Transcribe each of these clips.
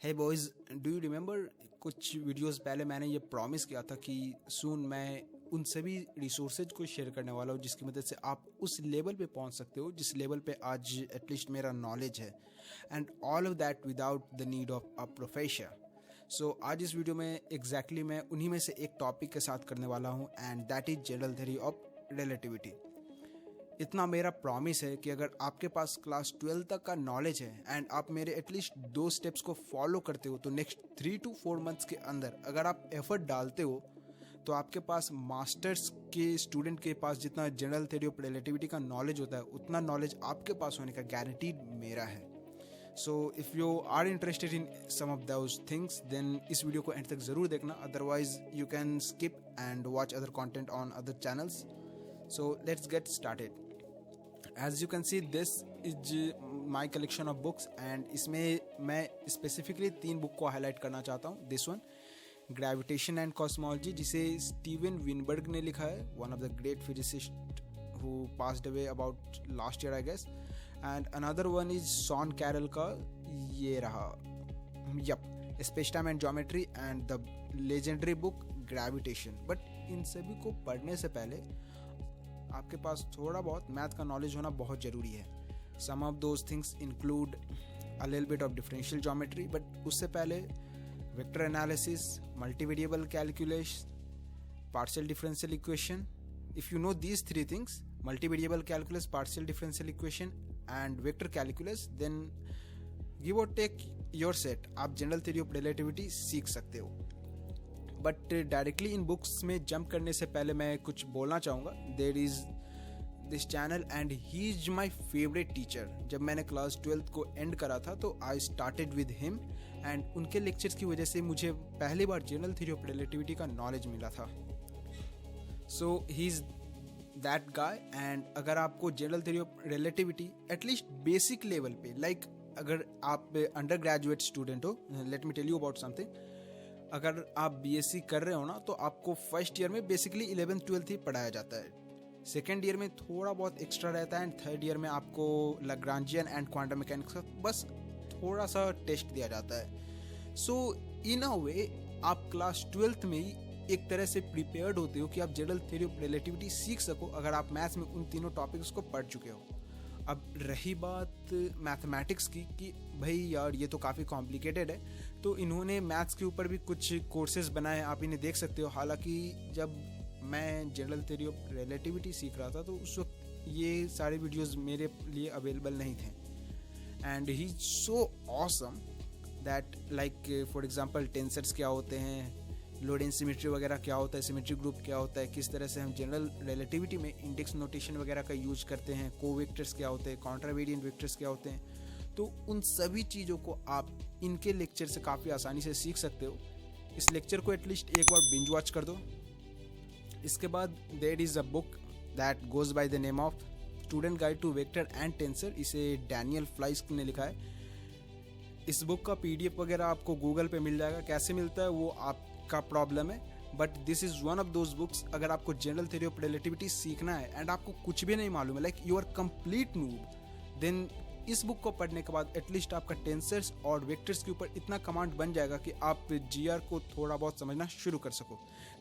Hey boys, do you remember कुछ videos पहले मैंने ये प्रॉमिस किया था कि सून मैं उन सभी रिसोर्सेज को शेयर करने वाला हूँ जिसकी मदद से आप उस लेवल पे पहुँच सकते हो जिस लेवल पे आज एटलीस्ट मेरा नॉलेज है, and all of that without the need of a professor. So आज इस वीडियो में एग्जैक्टली मैं उन्हीं में से एक टॉपिक के साथ करने वाला हूँ, and that is general theory of relativity. इतना मेरा प्रॉमिस है कि अगर आपके पास क्लास 12 तक का नॉलेज है एंड आप मेरे एटलीस्ट 2 स्टेप्स को फॉलो करते हो तो नेक्स्ट 3 to 4 मंथ्स के अंदर अगर आप एफर्ट डालते हो तो आपके पास मास्टर्स के स्टूडेंट के पास जितना जनरल थ्योरी ऑफ रिलेटिविटी का नॉलेज होता है उतना नॉलेज आपके पास होने का गारंटीड मेरा है। So if you are interested in some of those things then इस वीडियो को एंड तक ज़रूर देखना, otherwise you can skip and watch other content on other channels. So let's get started. As you can see, this is my collection of books and इसमें मैं specifically 3 book को highlight करना चाहता हूँ। This one, Gravitation and Cosmology, जिसे Steven Weinberg ने लिखा है, one of the great physicists who passed away about last year I guess, and another one is Sean Carroll का ये रहा, Space Time and Geometry and the legendary book Gravitation। but इन सभी को पढ़ने से पहले आपके पास थोड़ा बहुत मैथ का नॉलेज होना बहुत ज़रूरी है। Some of those things include a little bit of differential geometry, but उससे पहले vector analysis, multi variable calculus, partial differential equation. If you know these 3 things, multi variable calculus, partial differential equation and vector calculus, then give or take your set, आप general theory of relativity सीख सकते हो। But directly इन books में jump करने से पहले मैं कुछ बोलना चाहूँगा। There is this channel and he is my favourite teacher. जब मैंने क्लास 12 को एंड करा था तो I started with him and उनके लेक्चर्स की वजह से मुझे पहली बार जनरल थ्योरी ऑफ रिलेटिविटी का नॉलेज मिला था। So he is that guy. And अगर आपको general theory of relativity at least basic level पे, लाइक अगर आप अंडर ग्रेजुएट स्टूडेंट हो, let me tell you about something. अगर आप बीएससी कर रहे हो ना तो आपको फर्स्ट ईयर में बेसिकली 11th-12th ही पढ़ाया जाता है। सेकेंड ईयर में थोड़ा बहुत एक्स्ट्रा रहता है एंड थर्ड ईयर में आपको लैग्रांजियन एंड क्वांटम मैकेनिक्स का बस थोड़ा सा टेस्ट दिया जाता है। सो इन अ वे आप क्लास 12th में ही एक तरह से प्रिपेयर्ड होते हो कि आप जनरल थ्योरी ऑफ रिलेटिविटी सीख सको अगर आप मैथ्स में उन तीनों टॉपिक्स को पढ़ चुके हो। अब रही बात मैथमेटिक्स की कि भाई यार ये तो काफ़ी कॉम्प्लिकेटेड है, तो इन्होंने मैथ्स के ऊपर भी कुछ कोर्सेज बनाए, आप इन्हें देख सकते हो। हालांकि जब मैं जनरल थ्योरी ऑफ रिलेटिविटी सीख रहा था तो उस वक्त ये सारे वीडियोस मेरे लिए अवेलेबल नहीं थे। And he so awesome that, like for example tensors क्या होते हैं, लोडेन सिमेट्री वगैरह क्या होता है, सिमेट्री ग्रुप क्या होता है, किस तरह से हम जनरल रिलेटिविटी में इंडेक्स नोटेशन वगैरह का यूज करते हैं, कोवेक्टर्स क्या होते हैं, कॉन्ट्रावेरिएंट वेक्टर्स क्या होते हैं। तो उन सभी चीज़ों को आप इनके लेक्चर से काफ़ी आसानी से सीख सकते हो। इस लेक्चर को एटलीस्ट एक बार बिंज वॉच कर दो। इसके बाद there is a book that goes by the name of student guide to vector and tensor. इसे डैनियल फ्लाइस्क ने लिखा है। इस बुक का पीडीएफ वगैरह आपको गूगल पे मिल जाएगा, कैसे मिलता है वो आपका प्रॉब्लम है, but this is one of those books. अगर आपको जनरल थ्योरी ऑफ रिलेटिविटी सीखना है एंड आपको कुछ भी नहीं मालूम है, like you are complete noob, then इस बुक को पढ़ने के बाद एटलीस्ट आपका टेंसर्स और वेक्टर्स के ऊपर इतना कमांड बन जाएगा कि आप जीआर को थोड़ा बहुत समझना शुरू कर सको।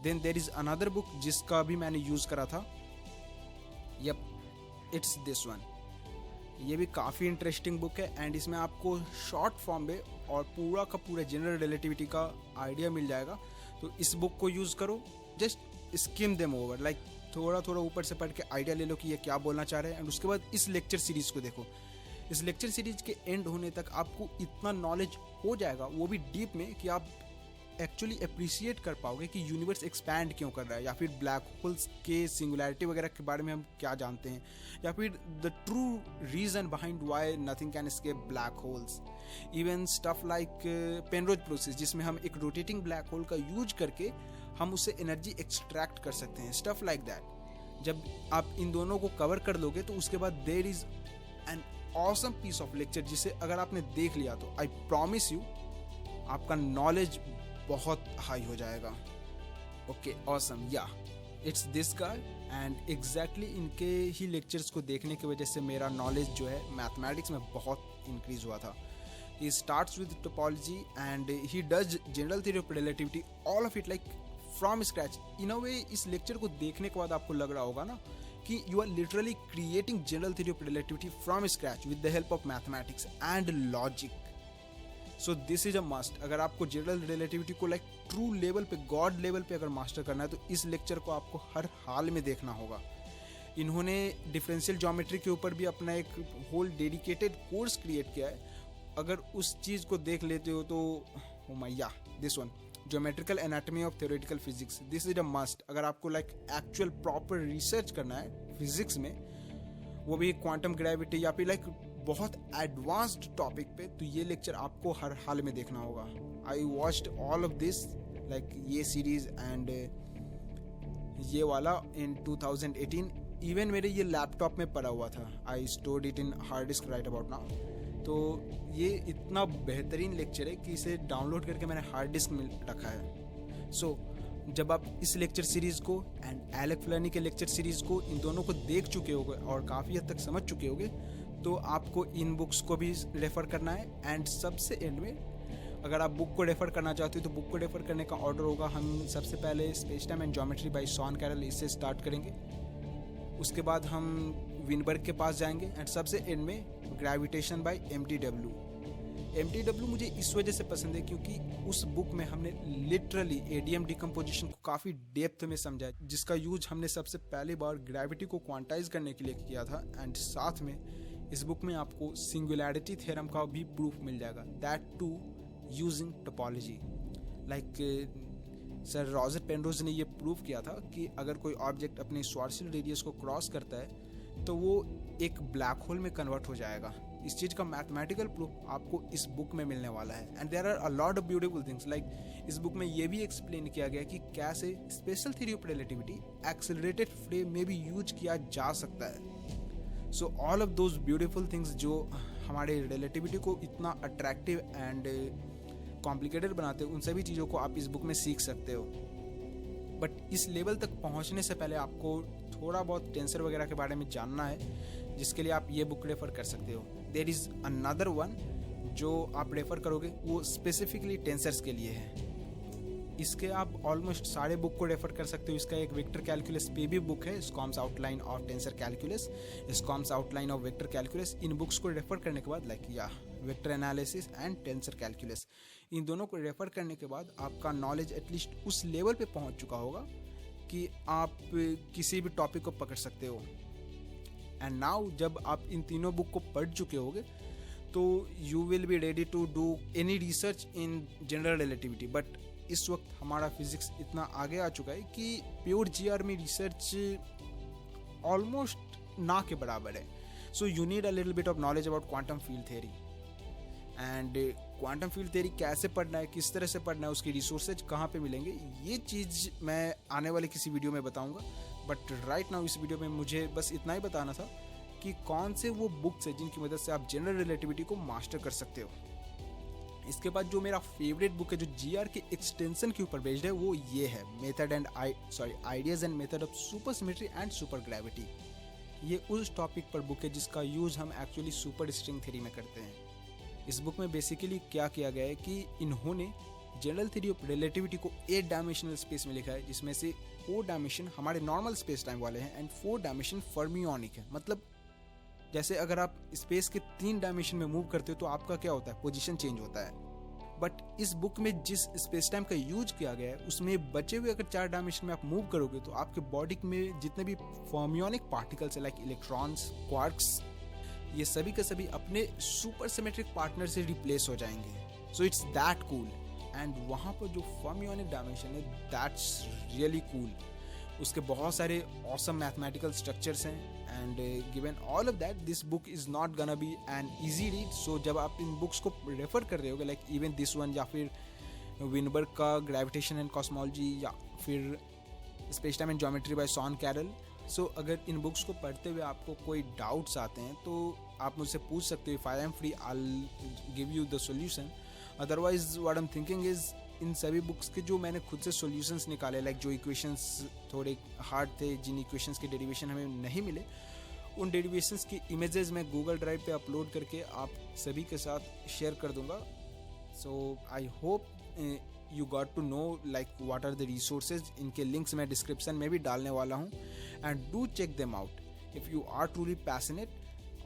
Then there is another book जिसका भी मैंने यूज़ करा था, इट्स दिस वन। ये भी काफ़ी इंटरेस्टिंग बुक है एंड इसमें आपको शॉर्ट फॉर्म में और पूरा का पूरा जनरल रिलेटिविटी का आइडिया मिल जाएगा। तो इस बुक को यूज़ करो, just scheme them over, like थोड़ा थोड़ा ऊपर से पढ़ के आइडिया ले लो कि ये क्या बोलना चाह रहे हैं, एंड उसके बाद इस लेक्चर सीरीज़ को देखो। इस लेक्चर सीरीज के एंड होने तक आपको इतना नॉलेज हो जाएगा, वो भी डीप में, कि आप एक्चुअली अप्रिशिएट कर पाओगे कि यूनिवर्स एक्सपैंड क्यों कर रहा है, या फिर ब्लैक होल्स के सिंगुलैरिटी वगैरह के बारे में हम क्या जानते हैं, या फिर the true reason behind why nothing can escape black holes. Even stuff like Penrose process, जिसमें हम एक रोटेटिंग ब्लैक होल का यूज करके हम उससे एनर्जी एक्सट्रैक्ट कर सकते हैं, स्टफ लाइक दैट। जब आप इन दोनों को कवर कर लोगे तो उसके बाद there is an awesome piece of lecture जिसे अगर आपने देख लिया तो आई प्रॉमिस यू आपका नॉलेज बहुत हाई हो जाएगा। Okay, awesome, yeah it's this guy. And exactly इनके ही लेक्चर्स को देखने की वजह से मेरा नॉलेज जो है मैथमेटिक्स में बहुत इंक्रीज हुआ था। He starts with topology and he does general theory of relativity, all of it like from scratch. In a way इस लेक्चर को देखने के बाद आपको लग रहा होगा ना कि you are literally creating general theory of relativity from scratch with the help of mathematics and logic. So this is a must. अगर आपको जनरल रिलेटिविटी को लाइक ट्रू लेवल पे, गॉड लेवल पे अगर मास्टर करना है तो इस लेक्चर को आपको हर हाल में देखना होगा. इन्होंने डिफरेंशियल ज्योमेट्री के ऊपर भी अपना एक होल डेडिकेटेड कोर्स क्रिएट किया है. अगर उस चीज़ को देख लेते हो तो ओ माय या this one, geometrical anatomy of theoretical physics, this is a must. अगर आपको लाइक एक्चुअल प्रॉपर रिसर्च करना है फिजिक्स में, वो भी क्वांटम ग्रेविटी या फिर लाइक बहुत एडवांस्ड टॉपिक पे, तो ये लेक्चर आपको हर हाल में देखना होगा. I watched all of this like ये सीरीज एंड ये वाला इन 2018. इवन मेरे ये लैपटॉप में पड़ा हुआ था. I stored it in hard disk right about now. तो ये इतना बेहतरीन लेक्चर है कि इसे डाउनलोड करके मैंने हार्ड डिस्क में रखा है. सो जब आप इस लेक्चर सीरीज़ को एंड एलेक फ्लर्नी के लेक्चर सीरीज़ को, इन दोनों को देख चुके होगे और काफ़ी हद तक समझ चुके होगे, तो आपको इन बुक्स को भी रेफ़र करना है. एंड सबसे एंड में अगर आप बुक को रेफ़र करना चाहते हो तो बुक को रेफ़र करने का ऑर्डर होगा. हम सबसे पहले space time and geometry by Sean Carroll, इससे स्टार्ट करेंगे. उसके बाद हम विनबर्ग के पास जाएंगे एंड सबसे एंड में ग्रेविटेशन बाय MTW. MTW मुझे इस वजह से पसंद है क्योंकि उस बुक में हमने लिटरली ADM डिकम्पोजिशन को काफ़ी डेप्थ में समझा है, जिसका यूज हमने सबसे पहली बार ग्रेविटी को क्वांटाइज करने के लिए किया था. एंड साथ में इस बुक में आपको सिंगुलैरिटी थ्योरम का भी प्रूफ मिल जाएगा, that too using topology. Like sir Roger Penrose ने ये प्रूव किया था कि अगर कोई ऑब्जेक्ट अपने श्वार्ज़शील्ड रेडियस को क्रॉस करता है तो वो एक ब्लैक होल में कन्वर्ट हो जाएगा. इस चीज़ का मैथमेटिकल प्रूफ आपको इस बुक में मिलने वाला है. And there are a lot of beautiful things. Like इस बुक में ये भी एक्सप्लेन किया गया कि कैसे special theory of relativity accelerated frame में भी यूज किया जा सकता है. So all of those beautiful things जो हमारे रिलेटिविटी को इतना अट्रैक्टिव एंड कॉम्प्लिकेटेड बनाते हैं, उन सभी चीज़ों को आप इस बुक में सीख सकते हो. बट इस लेवल तक पहुंचने से पहले आपको थोड़ा बहुत टेंसर वगैरह के बारे में जानना है, जिसके लिए आप ये बुक रेफ़र कर सकते हो. देयर इज़ अनदर वन जो आप रेफ़र करोगे, वो स्पेसिफिकली टेंसर्स के लिए है. इसके आप ऑलमोस्ट सारे बुक को रेफ़र कर सकते हो. इसका एक वेक्टर कैलकुलस पे भी बुक है, Schaum's outline of tensor calculus, Schaum's outline of vector calculus. इन बुक्स को रेफ़र करने के बाद लाइक या vector analysis and tensor calculus, इन दोनों को रेफ़र करने के बाद आपका नॉलेज एटलीस्ट उस लेवल पे पहुंच चुका होगा कि आप किसी भी टॉपिक को पकड़ सकते हो. एंड नाउ जब आप इन तीनों बुक को पढ़ चुके होगे तो you will be ready to do any research in general relativity. But इस वक्त हमारा फिजिक्स इतना आगे आ चुका है कि प्योर GR में रिसर्च ऑलमोस्ट ना के बराबर है. So you need a little bit of knowledge about quantum field theory. And quantum field theory कैसे पढ़ना है, किस तरह से पढ़ना है, उसकी रिसोर्सेज कहाँ पे मिलेंगे, ये चीज़ मैं आने वाले किसी वीडियो में बताऊंगा. बट राइट नाउ इस वीडियो में मुझे बस इतना ही बताना था कि कौन से वो बुक्स है जिनकी मदद से आप जनरल रिलेटिविटी को मास्टर कर सकते हो. इसके बाद जो मेरा फेवरेट बुक है जो GR के एक्सटेंशन के ऊपर बेस्ड है, वो ये है method and ideas and method of super symmetry and super gravity. ये उस टॉपिक पर बुक है जिसका यूज़ हम एक्चुअली सुपर स्ट्रिंग थ्योरी में करते हैं. इस बुक में बेसिकली क्या किया गया है कि इन्होंने जनरल थ्योरी ऑफ रिलेटिविटी को 8 डायमेंशनल स्पेस में लिखा है, जिसमें से 4 डायमेंशन हमारे नॉर्मल स्पेस टाइम वाले हैं एंड 4 डायमेंशन फर्मियोनिक है. मतलब जैसे अगर आप स्पेस के 3 डायमेंशन में मूव करते हो तो आपका क्या होता है, पोजीशन चेंज होता है. बट इस बुक में जिस स्पेस टाइम का यूज किया गया है उसमें बचे हुए अगर 4 डायमेंशन में आप मूव करोगे तो आपके बॉडी में जितने भी फर्मियोनिक पार्टिकल्स है लाइक इलेक्ट्रॉन्स, क्वार्क्स, ये सभी के सभी अपने सुपर सिमेट्रिक पार्टनर से रिप्लेस हो जाएंगे. So it's that cool. And वहाँ पर जो फर्मियोनिक डायमेंशन है दैट्स रियली कूल. उसके बहुत सारे ऑसम मैथमेटिकल स्ट्रक्चर्स हैं. And given all of that this book is not gonna be an easy read. So जब आप इन बुक्स को रेफर कर रहे होगे लाइक इवन दिस वन या फिर विनबर्ग का ग्रेविटेशन एंड कॉस्मोलॉजी या फिर space time and geometry by Sean Carroll, so अगर इन बुक्स को पढ़ते हुए आपको कोई डाउट्स आते हैं तो आप मुझसे पूछ सकते हो. If I am free I will give you the solution. Otherwise what I am thinking is in सभी बुक्स के जो मैंने खुद से सॉल्यूशंस निकाले, लाइक जो इक्वेशंस थोड़े हार्ड थे, जिन इक्वेशंस के डेरिवेशन हमें नहीं मिले, उन डेरिवेशंस की इमेजेस मैं गूगल ड्राइव पे अपलोड करके आप सभी के साथ शेयर कर दूंगा. So I hope you got to know like what are the resources. इनके लिंक्स मैं डिस्क्रिप्शन में भी डालने वाला हूँ, and do check them out. If you are truly passionate,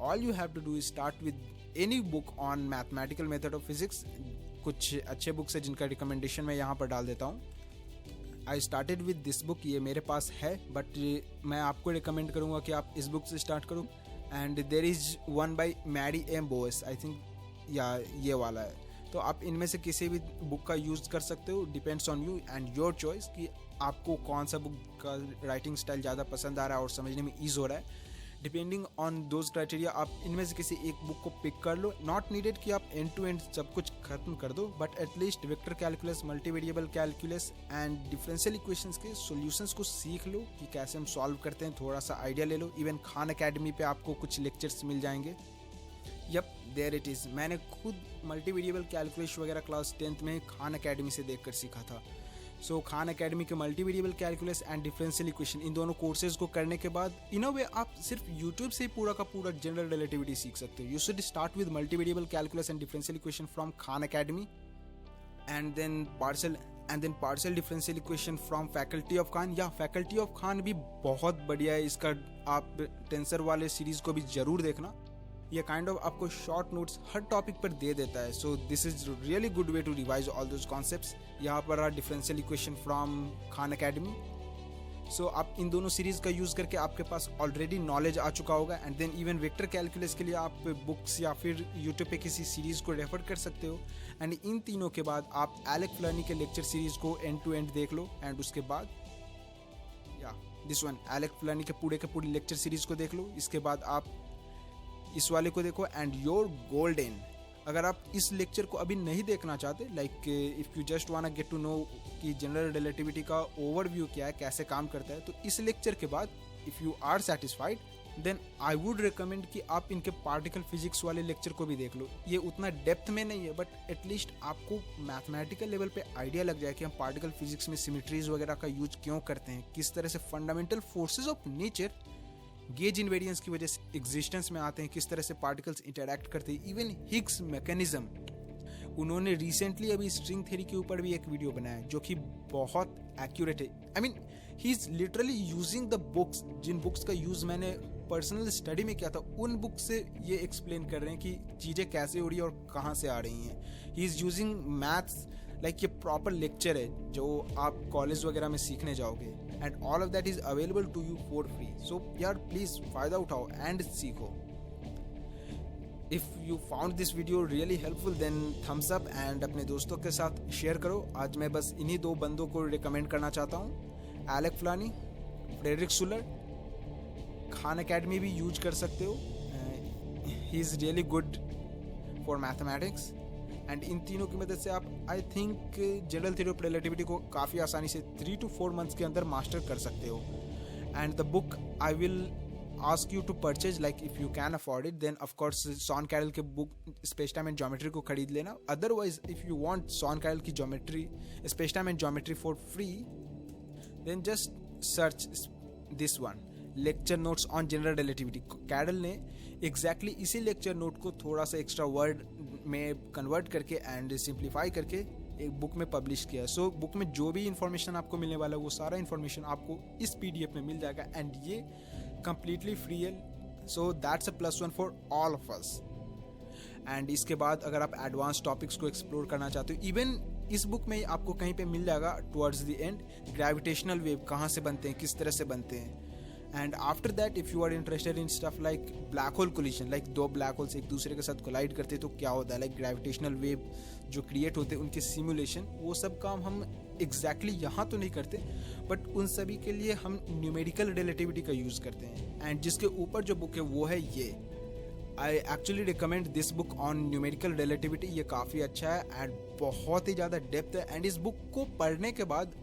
all you have to do is start with any book on mathematical method of physics. कुछ अच्छे books है जिनका रिकमेंडेशन मैं यहाँ पर डाल देता हूँ. आई स्टार्टेड विद दिस बुक, ये मेरे पास है, बट मैं आपको रिकमेंड करूँगा कि आप इस बुक से स्टार्ट करो. And there is one by Mary M Boas, I think, या ये वाला है. तो आप इनमें से किसी भी बुक का यूज़ कर सकते हो. Depends on you and your choice कि आपको कौन सा बुक का राइटिंग स्टाइल ज़्यादा पसंद आ रहा है और समझने में ईज हो रहा है. डिपेंडिंग ऑन दोज क्राइटेरिया आप इनमें से किसी एक बुक को पिक कर लो. नॉट नीडेड कि आप एंड टू एंड सब कुछ खत्म कर दो, but at least vector calculus, multivariable calculus and differential equations के सॉल्यूशंस को सीख लो कि कैसे हम सॉल्व करते हैं. थोड़ा सा आइडिया ले लो. इवन खान अकेडमी पे आपको कुछ लेक्चर्स मिल जाएंगे. Yup, there it is. मैंने खुद मल्टीवेरिएबल कैलकुलस वगैरह क्लास 10th में खान अकेडमी से देखकर सीखा था. सो खान अकेडमी के multivariable calculus and differential equation, इन दोनों कोर्सेज को करने के बाद इन अ वे आप सिर्फ यूट्यूब से ही पूरा का पूरा जनरल रिलेटिविटी सीख सकते हो. You should start with multivariable calculus and differential equation from Khan Academy, and then partial differential equation from faculty of Khan. या फैकल्टी ऑफ खान भी बहुत बढ़िया है. इसका आप टेंसर वाले सीरीज को भी जरूर देखना. ये काइंड ऑफ आपको शॉर्ट नोट्स हर टॉपिक पर दे देता है. So this is really good way to revise all those concepts. यहाँ पर a differential equation from Khan Academy. So आप इन दोनों सीरीज का यूज़ करके आपके पास ऑलरेडी नॉलेज आ चुका होगा. And then even vector calculus के लिए आप बुक्स या फिर यूट्यूब पे किसी सीरीज़ को रेफर कर सकते हो. एंड इन तीनों के बाद आप एलेक फ्लर्नी के लेक्चर सीरीज़ को एंड टू एंड देख लो. एंड उसके बाद दिस वन, एलेक फ्लर्नी के पूरी लेक्चर सीरीज़ को देख लो. इसके बाद आप इस वाले को देखो एंड योर गोल्डन. अगर आप इस लेक्चर को अभी नहीं देखना चाहते, लाइक इफ़ यू जस्ट वाना गेट टू नो कि जनरल रिलेटिविटी का ओवरव्यू क्या है, कैसे काम करता है, तो इस लेक्चर के बाद if you are satisfied then I would recommend कि आप इनके पार्टिकल फिजिक्स वाले लेक्चर को भी देख लो. ये उतना डेप्थ में नहीं है, बट एटलीस्ट आपको मैथमेटिकल लेवल पे आइडिया लग जाए कि हम पार्टिकल फिजिक्स में सिमिट्रीज वगैरह का यूज क्यों करते हैं, किस तरह से fundamental forces of nature gauge invariance की वजह से एग्जिस्टेंस में आते हैं, किस तरह से पार्टिकल्स इंटरैक्ट करते हैं. इवन हिग्स मैकेनिज्म, उन्होंने रिसेंटली अभी स्ट्रिंग थ्योरी के ऊपर भी एक वीडियो बनाया जो कि बहुत एक्यूरेट है. I mean he is literally using the books, जिन बुक्स का यूज मैंने पर्सनल स्टडी में किया था, उन बुक से ये एक्सप्लेन कर रहे हैं कि चीज़ें कैसे हो रही है और कहाँ से आ रही हैं. He is using maths like ये प्रॉपर लेक्चर है जो आप कॉलेज वगैरह में सीखने जाओगे. And all of that is available to you for free. So यार प्लीज़ फ़ायदा उठाओ एंड सीखो. If you found this video really helpful then thumbs up and अपने दोस्तों के साथ शेयर करो. आज मैं बस इन्हीं दो बंदों को रिकमेंड करना चाहता हूँ, एलेक फ्लानी, फ्रेडरिक सुलर. खान अकेडमी भी यूज कर सकते हो, he is really good for mathematics. And in तीनों की मदद से आप I think general theory of relativity को काफ़ी आसानी से 3 to 4 months के अंदर मास्टर कर सकते हो. And the book I will ask you to purchase, like if you can afford it, then of course Sean Carroll के book space time and geometry को खरीद लेना. Otherwise if you want Sean Carroll की geometry, space time and geometry for free, then just search this one, lecture notes on general relativity. Carroll ने exactly इसी lecture note को थोड़ा सा extra word में कन्वर्ट करके एंड सिंप्लीफाई करके एक बुक में पब्लिश किया. सो बुक में जो भी इन्फॉर्मेशन आपको मिलने वाला है वो सारा इन्फॉर्मेशन आपको इस PDF में मिल जाएगा. एंड ये completely free है. So that's a +1 for all of us. And इसके बाद अगर आप एडवांस टॉपिक्स को एक्सप्लोर करना चाहते हो, इवन इस बुक में आपको कहीं पे मिल जाएगा towards the end gravitational wave कहाँ से बनते हैं, किस तरह से बनते हैं. And after that if you are interested in stuff like black hole collision, like दो ब्लैक होल्स एक दूसरे के साथ कोलाइड करते हैं तो क्या होता है, लाइक ग्रेविटेशनल वेव जो क्रिएट होते हैं उनके सिमुलेशन, वो सब काम हम एग्जैक्टली यहाँ तो नहीं करते, बट उन सभी के लिए हम न्यूमेरिकल रिलेटिविटी का यूज़ करते हैं. एंड जिसके ऊपर जो बुक है वो है ये, I actually recommend this book on numerical relativity. ये काफ़ी अच्छा है एंड बहुत ही ज़्यादा डेप्थ है. एंड इस बुक को पढ़ने के बाद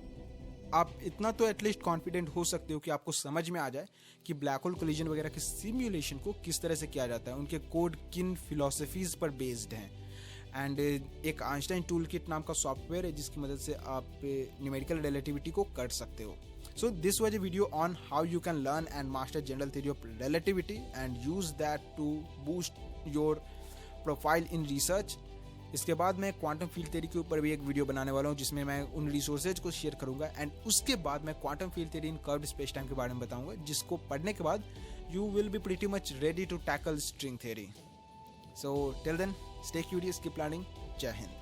आप इतना तो एटलीस्ट कॉन्फिडेंट हो सकते हो कि आपको समझ में आ जाए कि ब्लैक होल कोलिजन वगैरह के सिमुलेशन को किस तरह से किया जाता है, उनके कोड किन फिलॉसफीज़ पर बेस्ड हैं. एंड एक आइंस्टाइन टूल किट नाम का सॉफ्टवेयर है जिसकी मदद से आप न्यूमेरिकल रिलेटिविटी को कर सकते हो. So this was a video on how you can learn and master general theory of relativity and use that to boost your profile in research. इसके बाद मैं क्वांटम फील्ड थ्योरी के ऊपर भी एक वीडियो बनाने वाला हूँ जिसमें मैं उन रिसोर्सेज को शेयर करूंगा एंड उसके बाद मैं quantum field theory in curved space time के बारे में बताऊंगा, जिसको पढ़ने के बाद you will be pretty much ready to tackle string theory. So till then, stay curious, keep learning. Jai Hind.